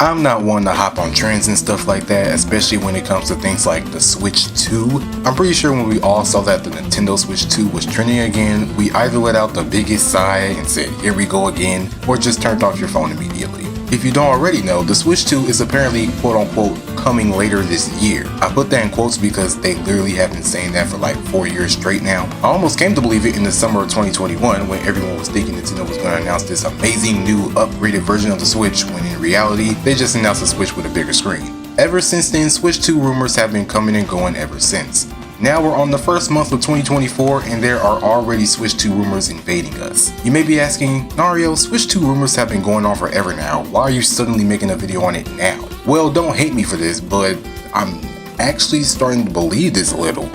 I'm not one to hop on trends and stuff like that, especially when it comes to things like the Switch 2. I'm pretty sure when we all saw that the Nintendo Switch 2 was trending again, we either let out the biggest sigh and said, here we go again, or just turned off your phone immediately. If you don't already know, the Switch 2 is apparently quote-unquote coming later this year. I put that in quotes because they literally have been saying that for like 4 years straight now. I almost came to believe it in the summer of 2021 when everyone was thinking Nintendo was going to announce this amazing new upgraded version of the Switch, when in reality, they just announced a Switch with a bigger screen. Ever since then, Switch 2 rumors have been coming and going ever since. Now we're on the first month of 2024 and there are already Switch 2 rumors invading us. You may be asking, Nario, Switch 2 rumors have been going on forever now. Why are you suddenly making a video on it now? Well, don't hate me for this, but I'm actually starting to believe this a little.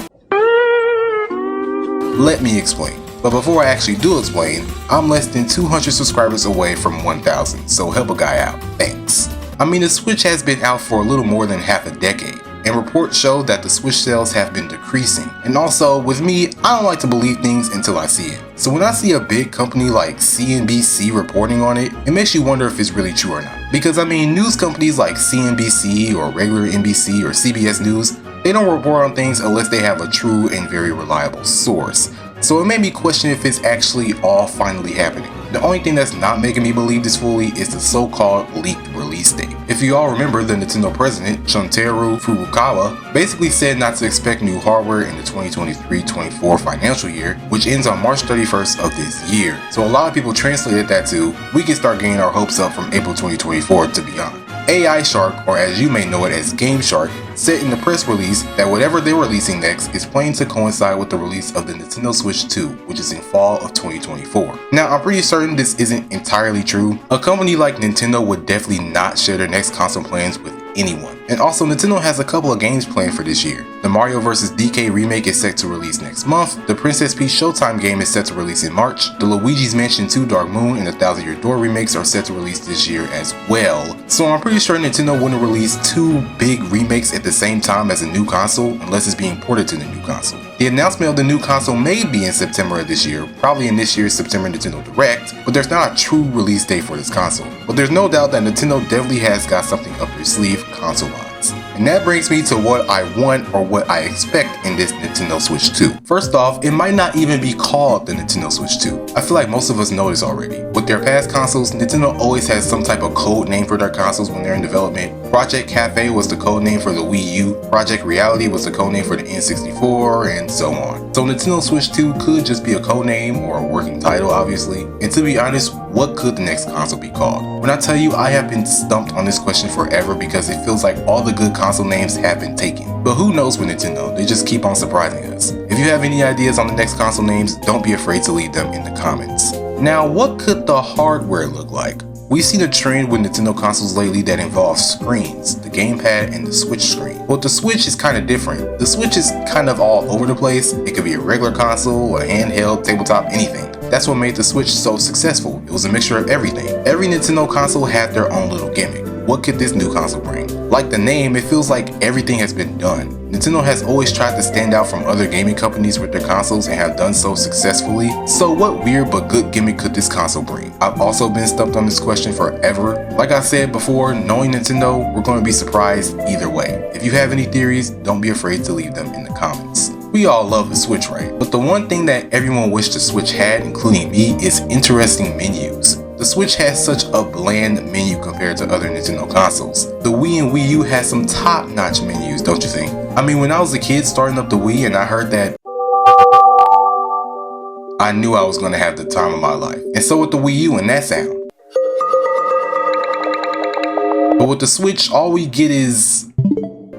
Let me explain. But before I actually do explain, I'm less than 200 subscribers away from 1,000, so help a guy out. Thanks. I mean, the Switch has been out for a little more than half a decade, and reports show that the Switch sales have been decreasing. And also, with me, I don't like to believe things until I see it. So when I see a big company like CNBC reporting on it, it makes you wonder if it's really true or not. Because I mean, news companies like CNBC or regular NBC or CBS News, they don't report on things unless they have a true and very reliable source. So it made me question if it's actually all finally happening. The only thing that's not making me believe this fully is the so-called leaked release date. If you all remember, the Nintendo president, Shuntaro Furukawa, basically said not to expect new hardware in the 2023-24 financial year, which ends on March 31st of this year. So a lot of people translated that to, we can start getting our hopes up from April 2024 to beyond. AI Shark, or as you may know it as Game Shark, said in the press release that whatever they're releasing next is planned to coincide with the release of the Nintendo Switch 2, which is in fall of 2024. Now, I'm pretty certain this isn't entirely true. A company like Nintendo would definitely not share their next console plans with anyone. And also, Nintendo has a couple of games planned for this year. The Mario vs. DK remake is set to release next month, the Princess Peach Showtime game is set to release in March, the Luigi's Mansion 2 Dark Moon and the Thousand Year Door remakes are set to release this year as well. So I'm pretty sure Nintendo wouldn't release two big remakes at the same time as a new console unless it's being ported to the new console. The announcement of the new console may be in September of this year, probably in this year's September Nintendo Direct, but there's not a true release date for this console. But there's no doubt that Nintendo definitely has got something up their sleeve console-wise. And that brings me to what I want or what I expect in this Nintendo Switch 2. First off, it might not even be called the Nintendo Switch 2. I feel like most of us know this already. With their past consoles, Nintendo always has some type of code name for their consoles when they're in development. Project Cafe was the code name for the Wii U, Project Reality was the code name for the N64, and so on. So Nintendo Switch 2 could just be a code name or a working title, obviously. And to be honest, what could the next console be called? When I tell you I have been stumped on this question forever because it feels like all the good console names have been taken. But who knows with Nintendo, they just keep on surprising us. If you have any ideas on the next console names, don't be afraid to leave them in the comments. Now, what could the hardware look like? We've seen a trend with Nintendo consoles lately that involves screens, the gamepad and the Switch screen. Well, the Switch is kind of different. The Switch is kind of all over the place. It could be a regular console, a handheld, tabletop, anything. That's what made the Switch so successful. It was a mixture of everything. Every Nintendo console had their own little gimmick. What could this new console bring? Like the name, it feels like everything has been done. Nintendo has always tried to stand out from other gaming companies with their consoles and have done so successfully. So what weird but good gimmick could this console bring? I've also been stumped on this question forever. Like I said before, knowing Nintendo, we're going to be surprised either way. If you have any theories, don't be afraid to leave them in the comments. We all love the Switch, right? But the one thing that everyone wished the Switch had, including me, is interesting menus. The Switch has such a bland menu compared to other Nintendo consoles. The Wii and Wii U has some top-notch menus, don't you think? I mean, when I was a kid starting up the Wii and I heard that, I knew I was going to have the time of my life. And so with the Wii U and that sound. But with the Switch, all we get is...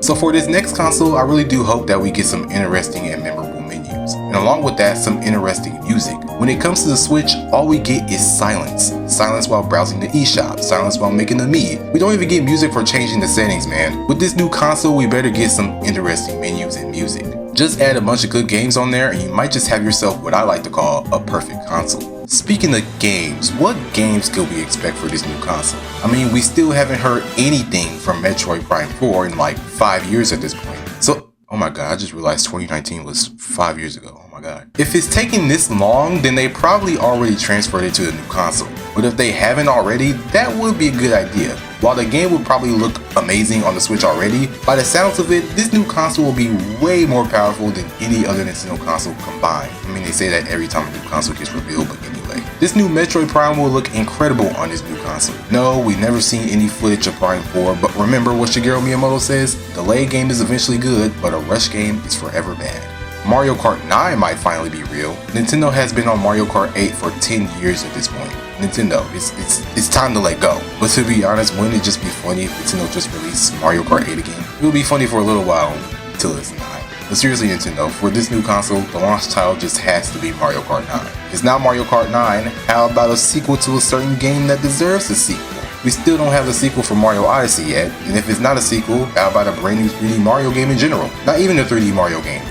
So for this next console, I really do hope that we get some interesting and memorable menus. And along with that, some interesting music. When it comes to the Switch, all we get is silence. Silence while browsing the eShop, silence while making the Mii. We don't even get music for changing the settings, man. With this new console, we better get some interesting menus and music. Just add a bunch of good games on there and you might just have yourself what I like to call a perfect console. Speaking of games, what games could we expect for this new console? I mean, we still haven't heard anything from Metroid Prime 4 in like 5 years at this point. So Oh my god, I just realized 2019 was 5 years ago. Oh my god. If it's taking this long, then they probably already transferred it to a new console. But if they haven't already, that would be a good idea. While the game would probably look amazing on the Switch already, by the sounds of it, this new console will be way more powerful than any other Nintendo console combined. I mean, they say that every time a new console gets revealed, but anyway. This new Metroid Prime will look incredible on this new console. No, we've never seen any footage of Prime 4, but remember what Shigeru Miyamoto says? Delayed game is eventually good, but a rush game is forever bad. Mario Kart 9 might finally be real. Nintendo has been on Mario Kart 8 for 10 years at this point. Nintendo, it's time to let go. But to be honest, wouldn't it just be funny if Nintendo just released Mario Kart 8 again? It would be funny for a little while, until it's not. But seriously, Nintendo, for this new console, the launch title just has to be Mario Kart 9. If it's not Mario Kart 9, how about a sequel to a certain game that deserves a sequel? We still don't have a sequel for Mario Odyssey yet, and if it's not a sequel, how about a brand new 3D Mario game in general? Not even a 3D Mario game,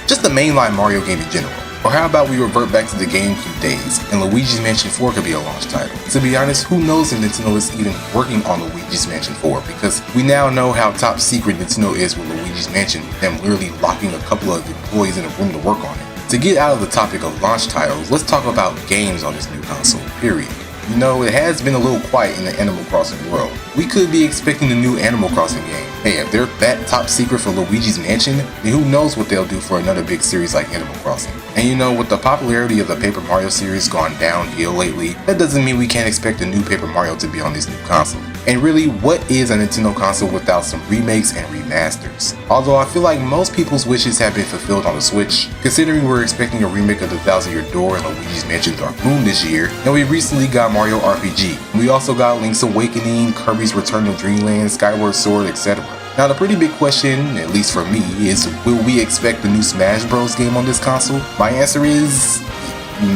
just a mainline Mario game in general. Or how about we revert back to the GameCube days, and Luigi's Mansion 4 could be a launch title? To be honest, who knows if Nintendo is even working on Luigi's Mansion 4, because we now know how top secret Nintendo is with Luigi's Mansion, them literally locking a couple of employees in a room to work on it. To get out of the topic of launch titles, let's talk about games on this new console, period. You know, it has been a little quiet in the Animal Crossing world. We could be expecting a new Animal Crossing game. Hey, if they're that top secret for Luigi's Mansion, then who knows what they'll do for another big series like Animal Crossing. And you know, with the popularity of the Paper Mario series gone downhill lately, that doesn't mean we can't expect a new Paper Mario to be on this new console. And really, what is a Nintendo console without some remakes and remasters? Although I feel like most people's wishes have been fulfilled on the Switch, considering we're expecting a remake of The Thousand Year Door and Luigi's Mansion Dark Moon this year, and we recently got Mario RPG. We also got Link's Awakening, Kirby's Return to Dreamland, Skyward Sword, etc. Now the pretty big question, at least for me, is will we expect the new Smash Bros game on this console? My answer is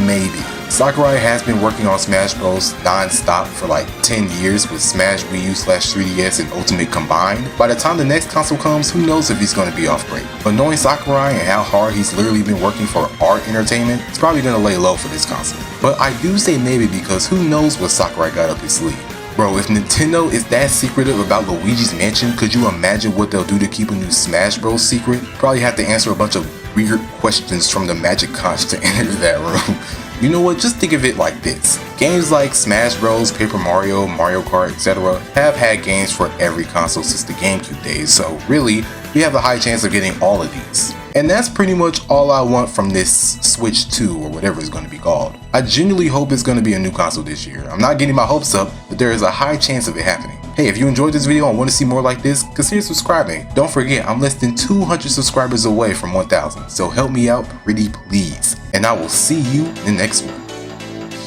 maybe. Sakurai has been working on Smash Bros non-stop for like 10 years with Smash Wii U/3DS and Ultimate combined. By the time the next console comes, who knows if he's going to be off great. But knowing Sakurai and how hard he's literally been working for art entertainment, he's probably going to lay low for this console. But I do say maybe because who knows what Sakurai got up his sleeve. Bro, if Nintendo is that secretive about Luigi's Mansion, could you imagine what they'll do to keep a new Smash Bros secret? Probably have to answer a bunch of weird questions from the Magic Conch to enter that room. You know what, just think of it like this. Games like Smash Bros, Paper Mario, Mario Kart, etc. have had games for every console since the GameCube days, so really, we have a high chance of getting all of these. And that's pretty much all I want from this Switch 2 or whatever it's going to be called. I genuinely hope it's going to be a new console this year. I'm not getting my hopes up, but there is a high chance of it happening. Hey, if you enjoyed this video and want to see more like this, consider subscribing. Don't forget, I'm less than 200 subscribers away from 1,000, so help me out pretty please. And I will see you in the next one.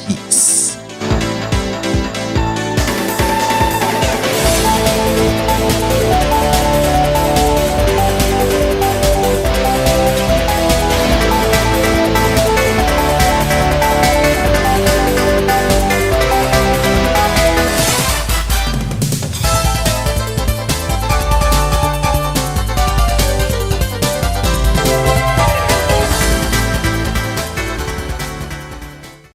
Peace.